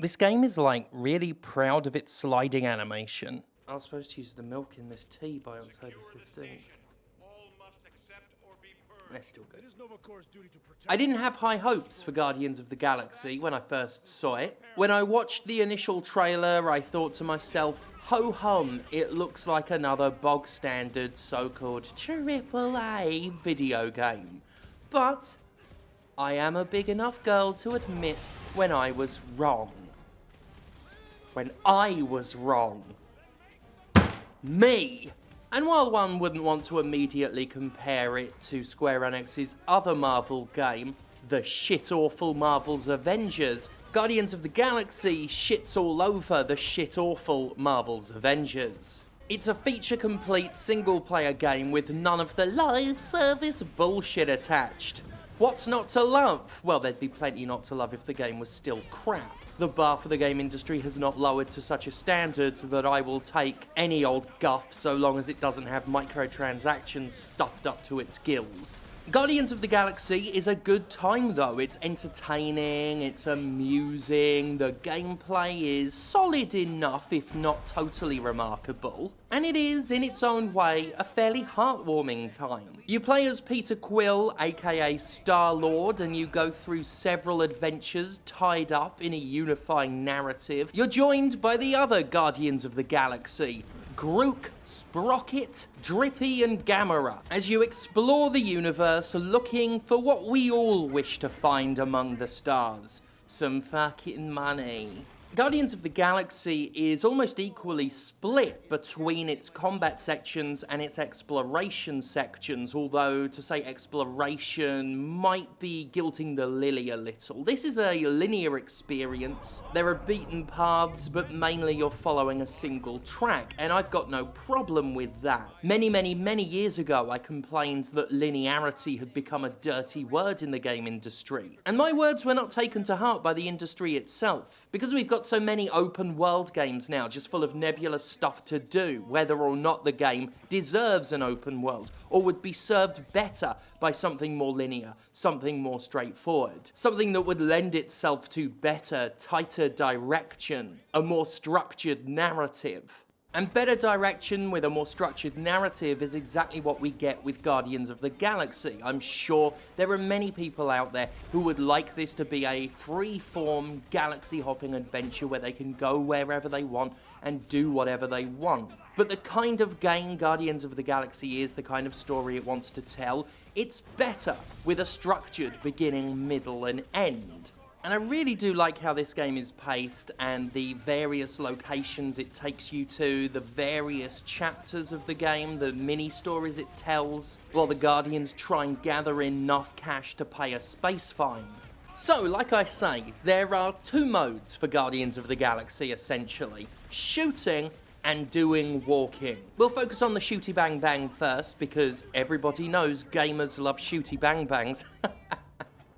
This game is like really proud of its sliding animation. I was supposed to use the milk in this tea by October 15th. They're still good. I didn't have high hopes for Guardians of the Galaxy when I first saw it. When I watched the initial trailer, I thought to myself, ho hum, it looks like another bog standard so-called AAA video game. But I am a big enough girl to admit when I was wrong. When I was wrong. Me! And while one wouldn't want to immediately compare it to Square Enix's other Marvel game, the shit-awful Marvel's Avengers, Guardians of the Galaxy shits all over the shit-awful Marvel's Avengers. It's a feature-complete single-player game with none of the live service bullshit attached. What's not to love? Well, there'd be plenty not to love if the game was still crap. The bar for the game industry has not lowered to such a standard that I will take any old guff so long as it doesn't have microtransactions stuffed up to its gills. Guardians of the Galaxy is a good time though. It's entertaining, it's amusing, the gameplay is solid enough if not totally remarkable, and it is, in its own way, a fairly heartwarming time. You play as Peter Quill, aka Star-Lord, and you go through several adventures tied up in a unifying narrative. You're joined by the other Guardians of the Galaxy, Groot, Sprocket, Drippy and Gamera, as you explore the universe looking for what we all wish to find among the stars. Some fucking money. Guardians of the Galaxy is almost equally split between its combat sections and its exploration sections, although to say exploration might be guilting the lily a little. This is a linear experience. There are beaten paths, but mainly you're following a single track, and I've got no problem with that. Many years ago, I complained that linearity had become a dirty word in the game industry, and my words were not taken to heart by the industry itself, because we've got so many open world games now, just full of nebulous stuff to do, whether or not the game deserves an open world, or would be served better by something more linear, something more straightforward, something that would lend itself to better, tighter direction, a more structured narrative. And better direction with a more structured narrative is exactly what we get with Guardians of the Galaxy. I'm sure there are many people out there who would like this to be a free-form, galaxy-hopping adventure where they can go wherever they want and do whatever they want. But the kind of game Guardians of the Galaxy is, the kind of story it wants to tell, it's better with a structured beginning, middle, and end. And I really do like how this game is paced and the various locations it takes you to, the various chapters of the game, the mini-stories it tells, while the Guardians try and gather enough cash to pay a space fine. So, like I say, there are two modes for Guardians of the Galaxy, essentially. Shooting and doing walking. We'll focus on the shooty bang bang first, because everybody knows gamers love shooty bang bangs.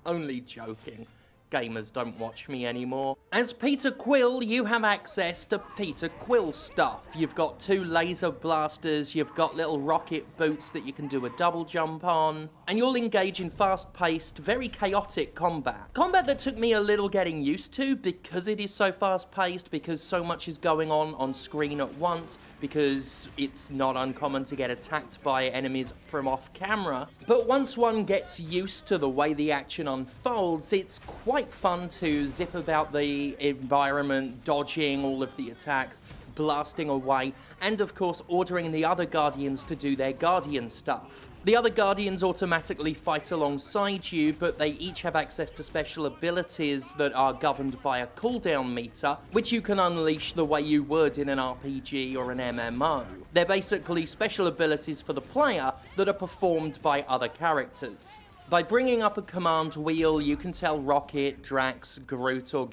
Only joking. Gamers don't watch me anymore. As Peter Quill, you have access to Peter Quill stuff. You've got 2 laser blasters, you've got little rocket boots that you can do a double jump on, and you'll engage in fast-paced, very chaotic combat. Combat that took me a little getting used to because it is so fast-paced, because so much is going on screen at once, because it's not uncommon to get attacked by enemies from off-camera. But once one gets used to the way the action unfolds, it's quite fun to zip about the environment, dodging all of the attacks, blasting away, and of course ordering the other Guardians to do their Guardian stuff. The other Guardians automatically fight alongside you, but they each have access to special abilities that are governed by a cooldown meter, which you can unleash the way you would in an RPG or an MMO. They're basically special abilities for the player that are performed by other characters. By bringing up a command wheel, you can tell Rocket, Drax, Groot, or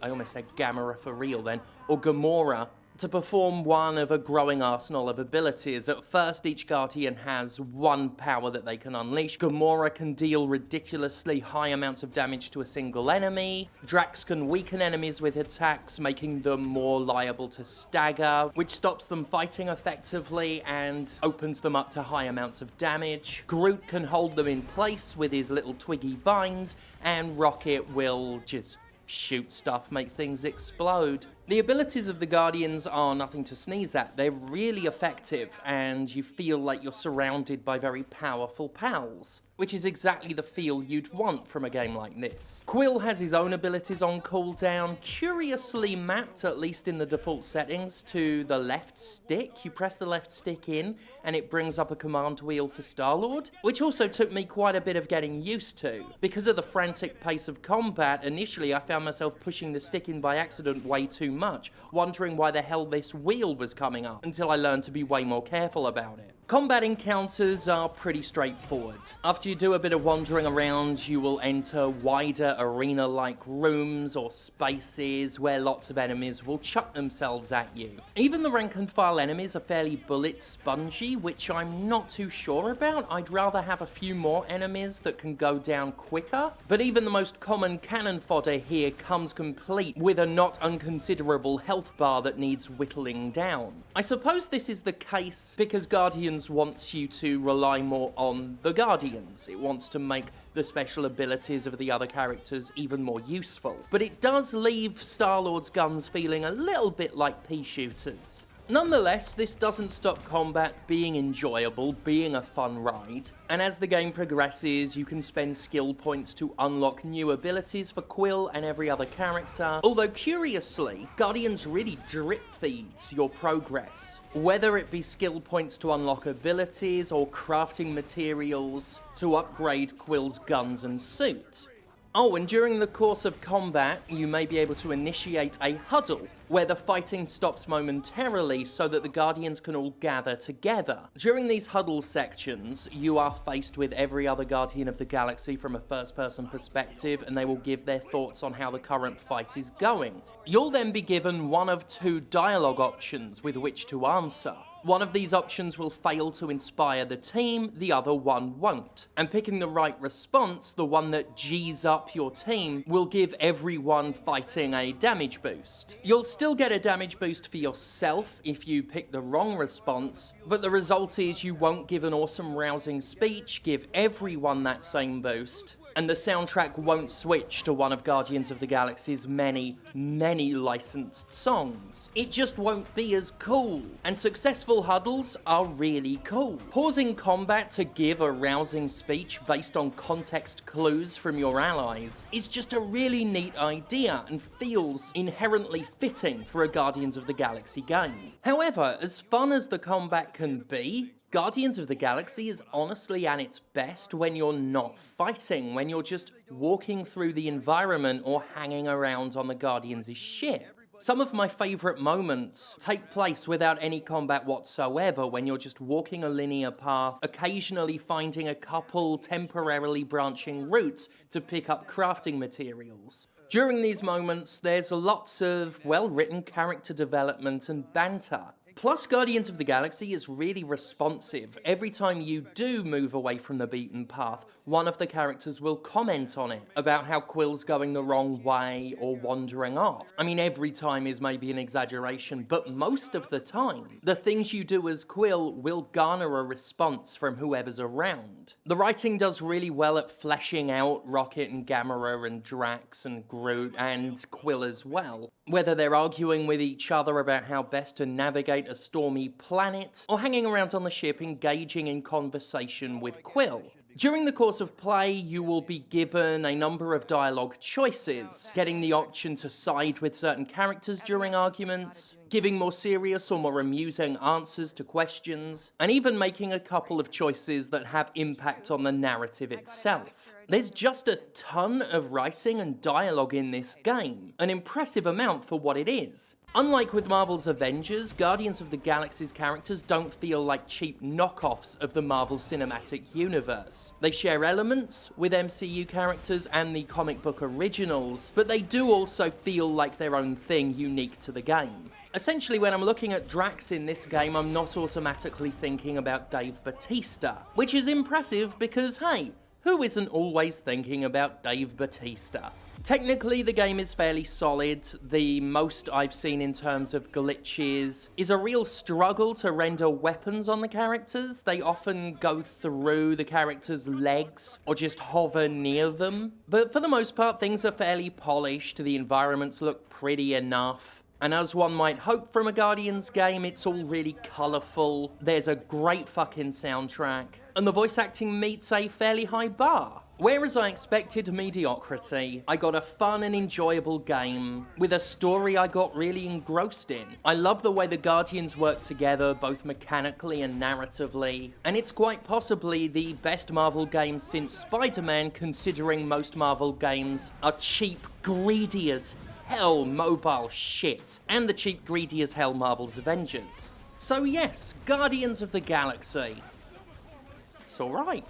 I almost said Gamera for real then, or Gamora, to perform one of a growing arsenal of abilities. At first, each Guardian has one power that they can unleash. Gamora can deal ridiculously high amounts of damage to a single enemy. Drax can weaken enemies with attacks, making them more liable to stagger, which stops them fighting effectively and opens them up to high amounts of damage. Groot can hold them in place with his little twiggy vines, and Rocket will just shoot stuff, make things explode. The abilities of the Guardians are nothing to sneeze at. They're really effective, and you feel like you're surrounded by very powerful pals, which is exactly the feel you'd want from a game like this. Quill has his own abilities on cooldown, curiously mapped, at least in the default settings, to the left stick. You press the left stick in, and it brings up a command wheel for Star-Lord, which also took me quite a bit of getting used to. Because of the frantic pace of combat, initially I found myself pushing the stick in by accident way too much, wondering why the hell this wheel was coming up, until I learned to be way more careful about it. Combat encounters are pretty straightforward. After you do a bit of wandering around, you will enter wider arena-like rooms or spaces where lots of enemies will chuck themselves at you. Even the rank-and-file enemies are fairly bullet-spongy, which I'm not too sure about. I'd rather have a few more enemies that can go down quicker, but even the most common cannon fodder here comes complete with a not unconsiderable health bar that needs whittling down. I suppose this is the case because Guardians wants you to rely more on the Guardians. It wants to make the special abilities of the other characters even more useful. But it does leave Star-Lord's guns feeling a little bit like pea shooters. Nonetheless, this doesn't stop combat being enjoyable, being a fun ride, and as the game progresses, you can spend skill points to unlock new abilities for Quill and every other character, although curiously, Guardians really drip feeds your progress, whether it be skill points to unlock abilities or crafting materials to upgrade Quill's guns and suit. Oh, and during the course of combat, you may be able to initiate a huddle, where the fighting stops momentarily so that the Guardians can all gather together. During these huddle sections, you are faced with every other Guardian of the Galaxy from a first-person perspective, and they will give their thoughts on how the current fight is going. You'll then be given one of two dialogue options with which to answer. One of these options will fail to inspire the team, the other one won't. And picking the right response, the one that G's up your team, will give everyone fighting a damage boost. You'll still get a damage boost for yourself if you pick the wrong response, but the result is you won't give an awesome rousing speech, give everyone that same boost, and the soundtrack won't switch to one of Guardians of the Galaxy's many, many licensed songs. It just won't be as cool. And successful huddles are really cool. Pausing combat to give a rousing speech based on context clues from your allies is just a really neat idea and feels inherently fitting for a Guardians of the Galaxy game. However, as fun as the combat can be, Guardians of the Galaxy is honestly at its best when you're not fighting, when you're just walking through the environment or hanging around on the Guardians' ship. Some of my favourite moments take place without any combat whatsoever, when you're just walking a linear path, occasionally finding a couple temporarily branching routes to pick up crafting materials. During these moments, there's lots of well-written character development and banter. Plus, Guardians of the Galaxy is really responsive. Every time you do move away from the beaten path, one of the characters will comment on it, about how Quill's going the wrong way or wandering off. I mean, every time is maybe an exaggeration, but most of the time, the things you do as Quill will garner a response from whoever's around. The writing does really well at fleshing out Rocket and Gamera and Drax and Groot and Quill as well, whether they're arguing with each other about how best to navigate a stormy planet, or hanging around on the ship engaging in conversation with Quill. During the course of play, you will be given a number of dialogue choices, getting the option to side with certain characters during arguments, giving more serious or more amusing answers to questions, and even making a couple of choices that have impact on the narrative itself. There's just a ton of writing and dialogue in this game, an impressive amount for what it is. Unlike with Marvel's Avengers, Guardians of the Galaxy's characters don't feel like cheap knockoffs of the Marvel Cinematic Universe. They share elements with MCU characters and the comic book originals, but they do also feel like their own thing unique to the game. Essentially, when I'm looking at Drax in this game, I'm not automatically thinking about Dave Bautista, which is impressive because, hey, who isn't always thinking about Dave Bautista? Technically, the game is fairly solid. The most I've seen in terms of glitches is a real struggle to render weapons on the characters. They often go through the characters' legs or just hover near them. But for the most part, things are fairly polished. The environments look pretty enough. And as one might hope from a Guardians game, it's all really colourful. There's a great fucking soundtrack. And the voice acting meets a fairly high bar. Whereas I expected mediocrity, I got a fun and enjoyable game with a story I got really engrossed in. I love the way the Guardians work together, both mechanically and narratively, and it's quite possibly the best Marvel game since Spider-Man, considering most Marvel games are cheap, greedy as hell mobile shit, and the cheap, greedy as hell Marvel's Avengers. So yes, Guardians of the Galaxy. It's alright.